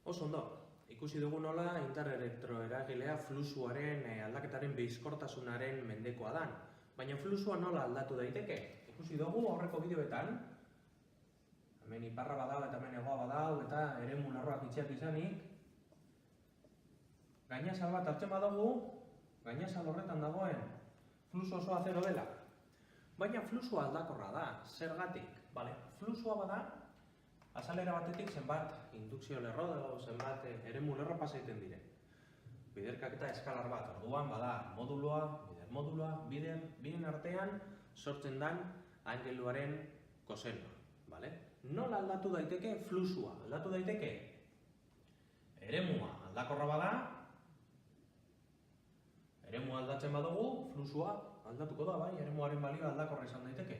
Oso ondo, ikusi dugu nola interelektroeragilea fluxuaren aldaketaren bizkortasunaren mendekoa dan. Baina fluxua nola aldatu daiteke? Ikusi dugu aurreko bideoetan, hemen iparra badau eta hemen hegoa badau eta eremu narroak itxiak izanik, gainazal bat hartzen badugu, gainazal horretan dagoen fluxu osoa zero dela. Baina fluxua aldakorra da, zergatik? Fluxua bada, azalera batetik zenbat indukzio lerro edo zenbat eremu lerro pasa egiten dire. Biderkaketa eskalar bat, orduan bada modulua, bider modulua, bien artean sortzen dan angeluaren kosenoa. Nola aldatu daiteke fluxua? Aldatu daiteke eremua aldakorra bada, eremua aldatzen badugu, fluxua aldatuko da, bai, eremuaren balioa aldakorra izan daiteke.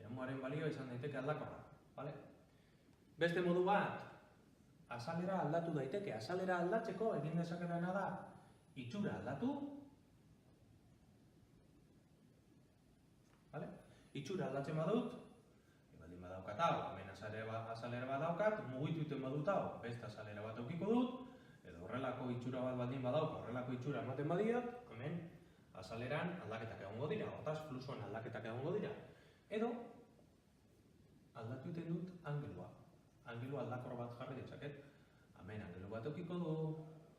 Eremuaren balioa izan daiteke aldakorra, bale? Beste modu bat, azalera aldatu daiteke. Azalera aldatzeko egin dezakedana da itxura aldatu. Itxura aldatzen badut, baldin badaukat hau, hemen azalera bat daukat, mugitu iten badut hau, beste azalera bat aukiko dut, edo horrelako itxura bat baldin badauk, horrelako itxura ematen badiot, hemen azaleran aldaketak egongo dira, hortaz fluxuan aldaketak egongo dira. Edo, aldatu iten dut angelua. Angelu aldakor bat jarri ditzaket. Hemen angelu bat eukiko du,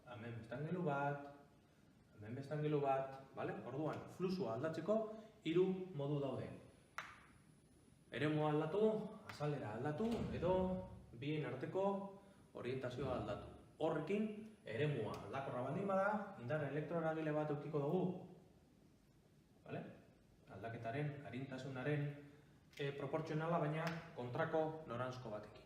hemen beste angelu bat, hemen beste angelu bat, orduan, fluxua aldatzeko 3 modu daude. Eremua aldatu, azalera aldatu, edo bien arteko orientazioa aldatu. Horrekin, eremua aldakorra baldin bada, indar elektroeragile bat eukiko dugu. Aldaketaren, arintasunaren proportzionala, baina kontrako noranzko batekin.